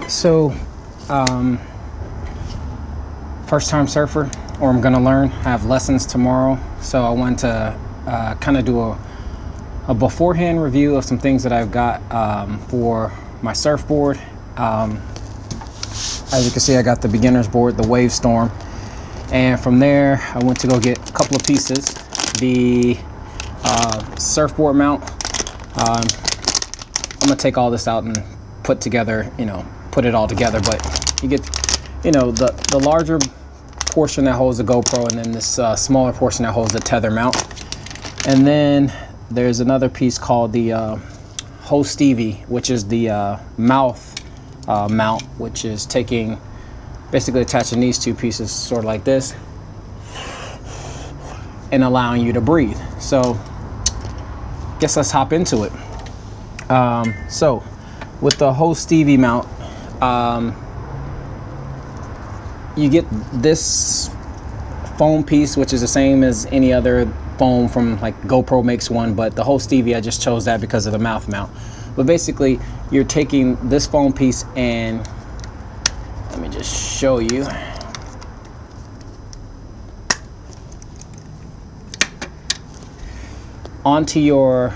So, first time surfer, or I'm gonna learn. I have lessons tomorrow, so I want to kind of do a beforehand review of some things that I've got for my surfboard. As you can see, I got the beginner's board, the Wave Storm, and from there I went to go get a couple of pieces. The surfboard mount, I'm gonna take all this out and put together, put it all together, but you get, the larger portion that holds the GoPro, and then this smaller portion that holds the tether mount. And then there's another piece called the Stevie, which is the mouth mount, which is basically attaching these two pieces sort of like this and allowing you to breathe. So guess let's hop into it. So with the Stevie mount, you get this foam piece, which is the same as any other foam from, like, GoPro makes one, but the Stevie, I just chose that because of the mouth mount. But basically you're taking this foam piece, and let me just show you. Onto your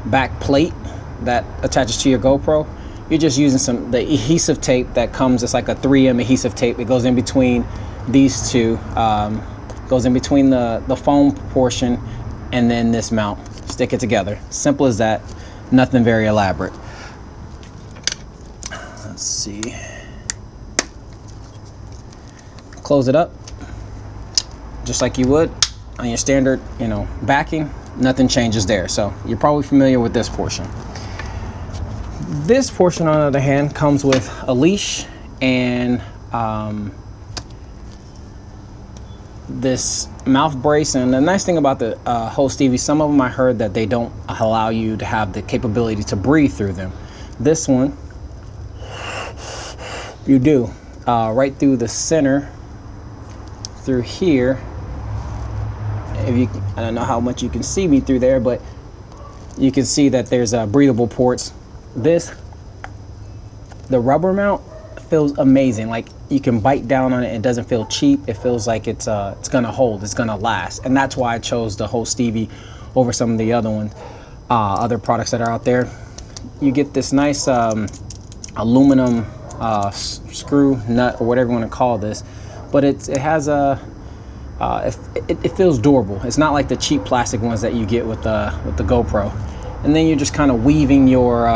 back plate that attaches to your GoPro, you're just using the adhesive tape that comes. It's like a 3M adhesive tape. It goes in between these two, goes in between the foam portion and then this mount. Stick it together. Simple as that. Nothing very elaborate. Let's see. Close it up just like you would on your standard, backing. Nothing changes there. So you're probably familiar with this portion. This portion, on the other hand, comes with a leash and this mouth brace. And the nice thing about the Stevie, some of them I heard that they don't allow you to have the capability to breathe through them. This one, you do, right through the center, through here. I don't know how much you can see me through there, but you can see that there's breathable ports. The rubber mount feels amazing. Like, you can bite down on it. It doesn't feel cheap. It feels like it's gonna hold, it's gonna last. And that's why I chose the Stevie over some of the other ones, other products that are out there. You get this nice aluminum screw nut, or whatever you want to call this, but it has it feels durable. It's not like the cheap plastic ones that you get with the GoPro. And then you're just kind of weaving your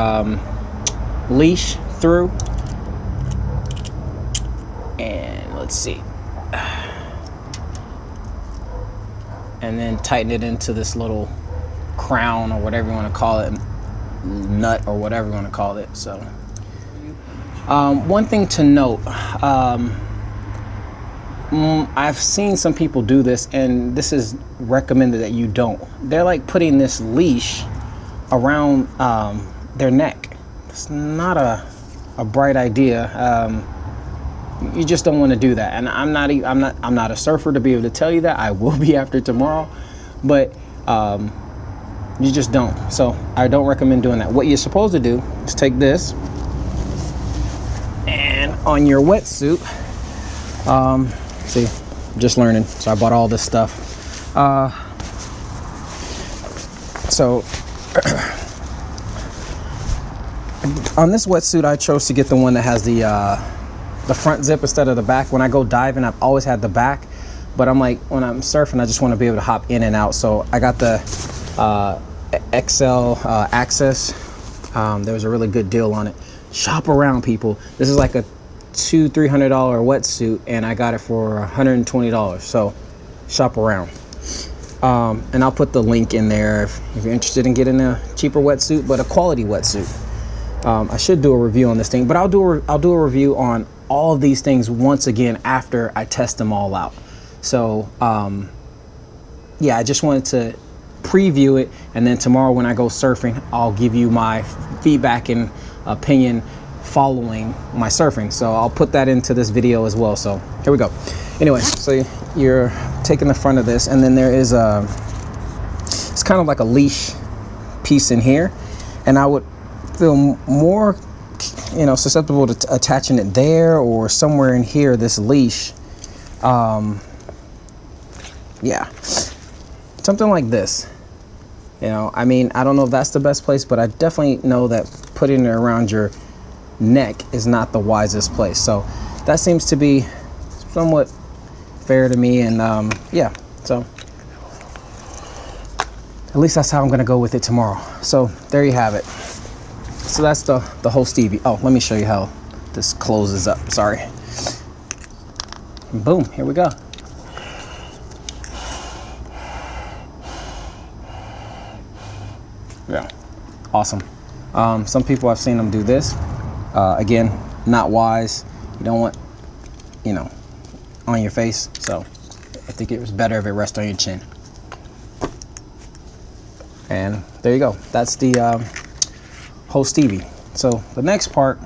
leash through, and let's see, and then tighten it into this little crown, or whatever you want to call it, nut, or whatever you want to call it. So one thing to note, I've seen some people do this, and this is recommended that you don't. They're like putting this leash around their neck. It's not a bright idea. You just don't want to do that. And I'm not a surfer to be able to tell you that. I will be after tomorrow, but you just don't. So I don't recommend doing that. What you're supposed to do is take this, and on your wetsuit, see, I'm just learning, so I bought all this stuff. So on this wetsuit, I chose to get the one that has the front zip instead of the back. When I go diving, I've always had the back, but I'm like, when I'm surfing, I just want to be able to hop in and out. So I got the XL Access. There was a really good deal on it. Shop around, people. This is like a $200-300 wetsuit, and I got it for $120. So shop around. And I'll put the link in there if you're interested in getting a cheaper wetsuit, but a quality wetsuit. I should do a review on this thing, but I'll do a review on all of these things once again after I test them all out. So yeah, I just wanted to preview it, and then tomorrow when I go surfing, I'll give you my feedback and opinion following my surfing. So I'll put that into this video as well. So here we go. Anyway, so you're taking the front of this, and then there is it's kind of like a leash piece in here, and I would feel more you know, susceptible to attaching it there or somewhere in here, this leash. Yeah, something like this. You know, I mean, I don't know if that's the best place, but I definitely know that putting it around your neck is not the wisest place. So that seems to be somewhat fair to me. And yeah, so at least that's how I'm gonna go with it tomorrow. So there you have it. So that's the whole Stevie. Oh, let me show you how this closes up. Sorry. And boom, here we go. Yeah, awesome. Some people, I've seen them do this. Again, not wise. You don't want, you know, on your face. So I think it was better if it rests on your chin. And there you go. That's the whole Stevie. So the next part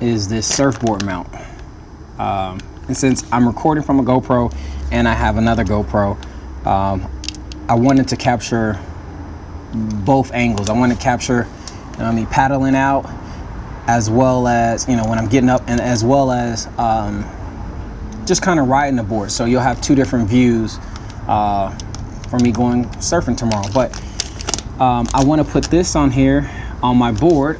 is this surfboard mount. And since I'm recording from a GoPro and I have another GoPro, I wanted to capture both angles. I wanted to capture me paddling out, as well as, you know, when I'm getting up, and as well as just kind of riding the board. So you'll have two different views for me going surfing tomorrow. But I want to put this on here on my board.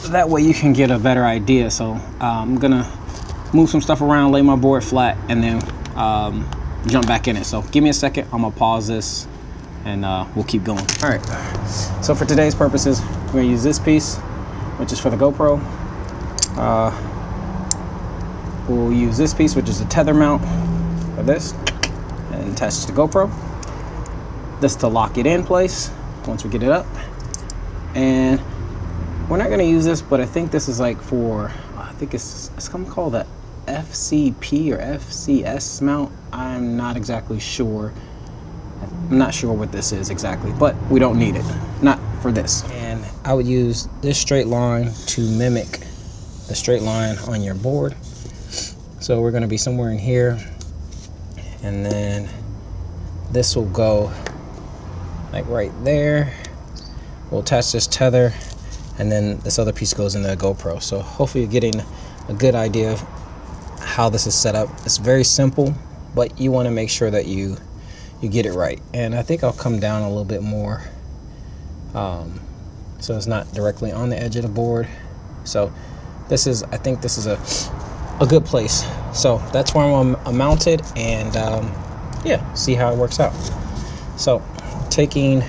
That way you can get a better idea. So I'm gonna move some stuff around, lay my board flat, and then jump back in it. So give me a second. I'm gonna pause this and we'll keep going. All right, so for today's purposes, we're gonna use this piece, which is for the GoPro. We'll use this piece, which is a tether mount for this, and attach to the GoPro. This to lock it in place once we get it up. And we're not gonna use this, but I think this is like for, I think it's something called the FCP or FCS mount. I'm not exactly sure. I'm not sure what this is exactly, but we don't need it, not for this. And I would use this straight line to mimic the straight line on your board. So we're gonna be somewhere in here, and then this will go like right there. We'll attach this tether, and then this other piece goes into the GoPro. So hopefully you're getting a good idea of how this is set up. It's very simple, but you want to make sure that you get it right. And I think I'll come down a little bit more, so it's not directly on the edge of the board. So this is, I think this is a good place. So that's where I'm mounted, and yeah, see how it works out. So taking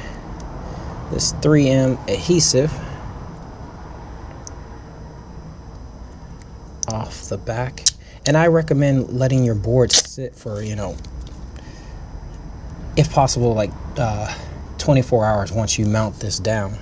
this 3M adhesive off the back, and I recommend letting your board sit for, you know, if possible, like 24 hours once you mount this down.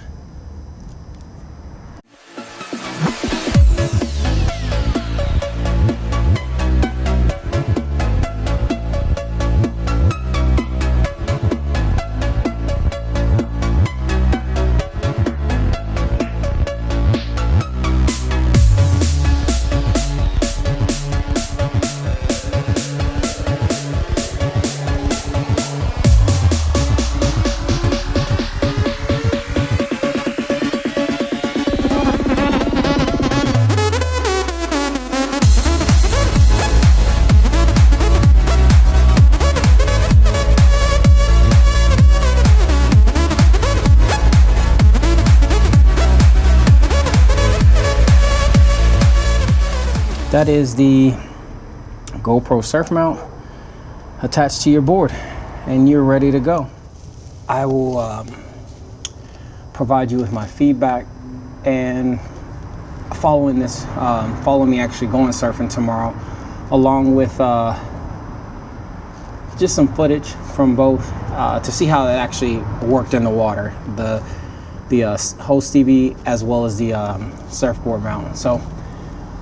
That is the GoPro surf mount attached to your board, and you're ready to go. I will provide you with my feedback, and following this, follow me actually going surfing tomorrow, along with just some footage from both to see how it actually worked in the water, the whole Stevie as well as the surfboard mount. So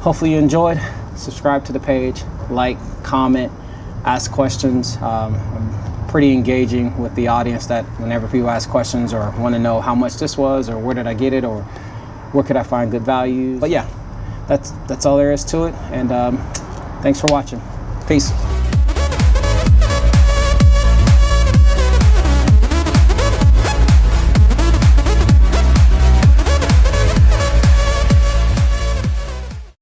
hopefully you enjoyed. Subscribe to the page, like, comment, ask questions. I'm pretty engaging with the audience, that whenever people ask questions or want to know how much this was, or where did I get it, or where could I find good value. But yeah, that's all there is to it. And thanks for watching. Peace.